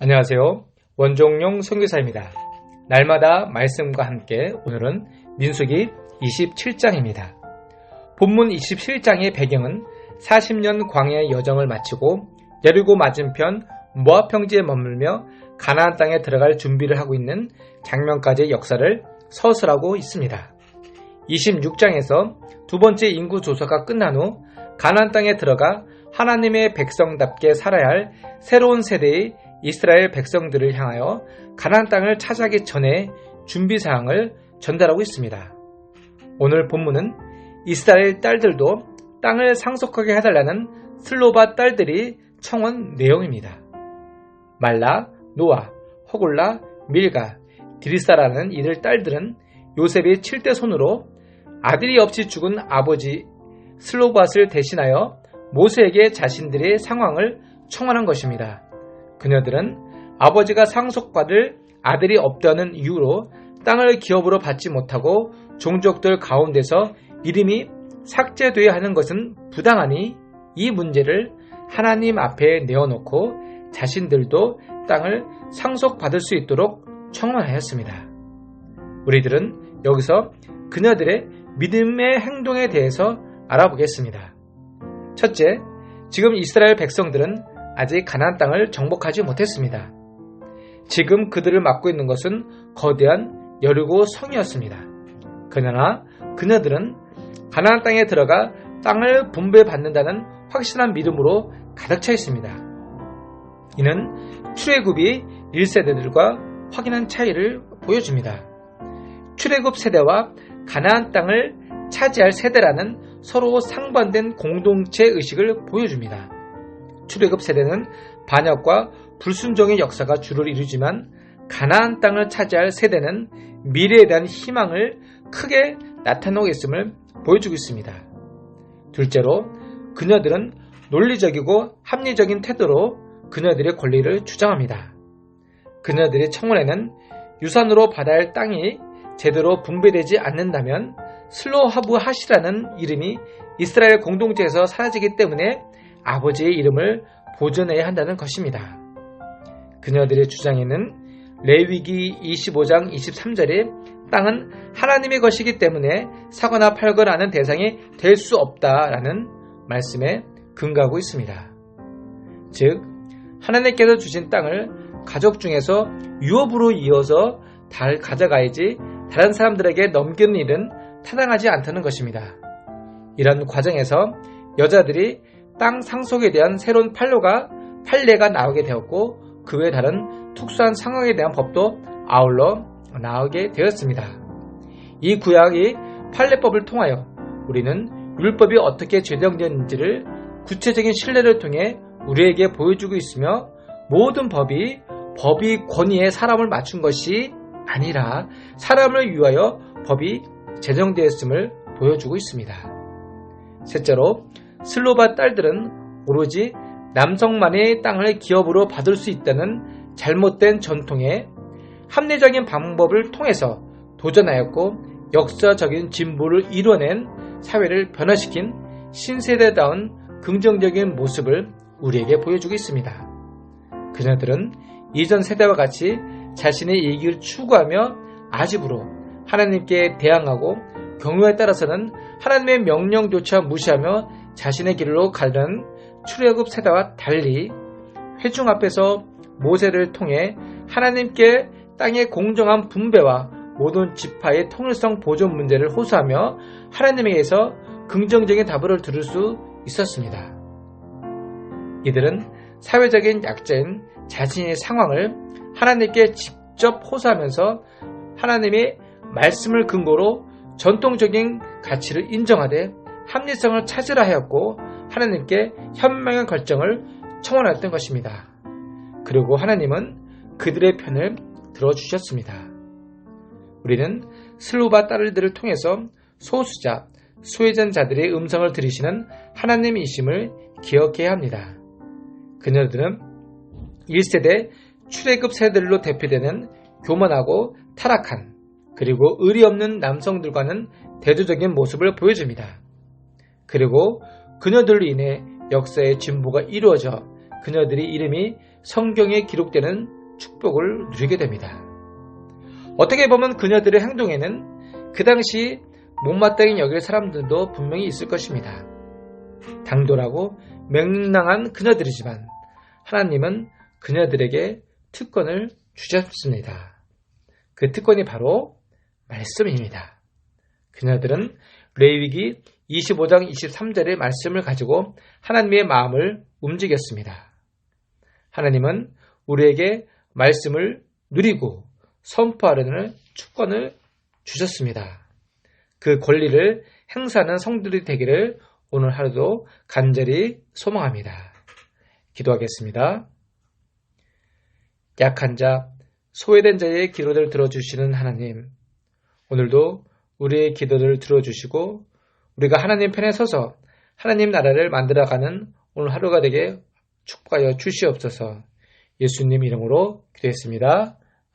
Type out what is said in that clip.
안녕하세요. 원종용 선교사입니다. 날마다 말씀과 함께 오늘은 민수기 27장입니다. 본문 27장의 배경은 40년 광야의 여정을 마치고 여리고 맞은편 모압 평지에 머물며 가나안 땅에 들어갈 준비를 하고 있는 장면까지의 역사를 서술하고 있습니다. 26장에서 두 번째 인구 조사가 끝난 후 가나안 땅에 들어가 하나님의 백성답게 살아야 할 새로운 세대의 이스라엘 백성들을 향하여 가나안 땅을 차지하기 전에 준비사항을 전달하고 있습니다. 오늘 본문은 이스라엘 딸들도 땅을 상속하게 해달라는 슬로바 딸들이 청원 내용입니다. 말라, 노아, 호골라, 밀가, 디리사라는 이들 딸들은 요셉의 7대 손으로 아들이 없이 죽은 아버지 슬로밧을 대신하여 모세에게 자신들의 상황을 청원한 것입니다. 그녀들은 아버지가 상속받을 아들이 없다는 이유로 땅을 기업으로 받지 못하고 종족들 가운데서 이름이 삭제되어야 하는 것은 부당하니 이 문제를 하나님 앞에 내어놓고 자신들도 땅을 상속받을 수 있도록 청원하였습니다. 우리들은 여기서 그녀들의 믿음의 행동에 대해서 알아보겠습니다. 첫째, 지금 이스라엘 백성들은 아직 가나안 땅을 정복하지 못했습니다. 지금 그들을 맡고 있는 것은 거대한 여리고 성이었습니다. 그러나 그녀들은 가나안 땅에 들어가 땅을 분배받는다는 확실한 믿음으로 가득 차 있습니다. 이는 출애굽이 1세대들과 확연한 차이를 보여줍니다. 출애굽 세대와 가나안 땅을 차지할 세대라는 서로 상반된 공동체 의식을 보여줍니다. 출애굽 세대는 반역과 불순종의 역사가 주를 이루지만 가나안 땅을 차지할 세대는 미래에 대한 희망을 크게 나타내고 있음을 보여주고 있습니다. 둘째로 그녀들은 논리적이고 합리적인 태도로 그녀들의 권리를 주장합니다. 그녀들의 청원에는 유산으로 받아야 할 땅이 제대로 분배되지 않는다면 슬로하브 핫이라는 이름이 이스라엘 공동체에서 사라지기 때문에 아버지의 이름을 보존해야 한다는 것입니다. 그녀들의 주장에는 레위기 25장 23절에 땅은 하나님의 것이기 때문에 사거나 팔거나 하는 대상이 될 수 없다라는 말씀에 근거하고 있습니다. 즉, 하나님께서 주신 땅을 가족 중에서 유업으로 이어서 잘 가져가야지 다른 사람들에게 넘기는 일은 타당하지 않다는 것입니다. 이런 과정에서 여자들이 땅 상속에 대한 새로운 판례가 나오게 되었고 그 외 다른 특수한 상황에 대한 법도 아울러 나오게 되었습니다. 이 구약의 판례법을 통하여 우리는 율법이 어떻게 제정되었는지를 구체적인 신뢰를 통해 우리에게 보여주고 있으며 모든 법이 권위에 사람을 맞춘 것이 아니라 사람을 위하여 법이 제정되었음을 보여주고 있습니다. 셋째로 슬로바 딸들은 오로지 남성만의 땅을 기업으로 받을 수 있다는 잘못된 전통에 합리적인 방법을 통해서 도전하였고 역사적인 진보를 이뤄낸 사회를 변화시킨 신세대다운 긍정적인 모습을 우리에게 보여주고 있습니다. 그녀들은 이전 세대와 같이 자신의 이익을 추구하며 아집으로 하나님께 대항하고 경우에 따라서는 하나님의 명령조차 무시하며 자신의 길로 가려는 출애굽 세대와 달리 회중 앞에서 모세를 통해 하나님께 땅의 공정한 분배와 모든 지파의 통일성 보존 문제를 호소하며 하나님에게서 긍정적인 답을 들을 수 있었습니다. 이들은 사회적인 약자인 자신의 상황을 하나님께 직접 호소하면서 하나님의 말씀을 근거로 전통적인 가치를 인정하되 합리성을 찾으라 하였고 하나님께 현명한 결정을 청원하였던 것입니다. 그리고 하나님은 그들의 편을 들어주셨습니다. 우리는 슬로바 딸들을 통해서 소수자, 소외된 자들의 음성을 들으시는 하나님이심을 기억해야 합니다. 그녀들은 1세대 출애굽 세대들로 대표되는 교만하고 타락한 그리고 의리 없는 남성들과는 대조적인 모습을 보여줍니다. 그리고 그녀들로 인해 역사의 진보가 이루어져 그녀들의 이름이 성경에 기록되는 축복을 누리게 됩니다. 어떻게 보면 그녀들의 행동에는 그 당시 못마땅히 여길 사람들도 분명히 있을 것입니다. 당돌하고 명랑한 그녀들이지만 하나님은 그녀들에게 특권을 주셨습니다. 그 특권이 바로 말씀입니다. 그녀들은 레위기 25장 23절의 말씀을 가지고 하나님의 마음을 움직였습니다. 하나님은 우리에게 말씀을 누리고 선포하려는 축권을 주셨습니다. 그 권리를 행사하는 성들이 되기를 오늘 하루도 간절히 소망합니다. 기도하겠습니다. 약한 자, 소외된 자의 기도를 들어주시는 하나님, 오늘도 우리의 기도를 들어주시고 우리가 하나님 편에 서서 하나님 나라를 만들어가는 오늘 하루가 되게 축복하여 주시옵소서. 예수님 이름으로 기도했습니다.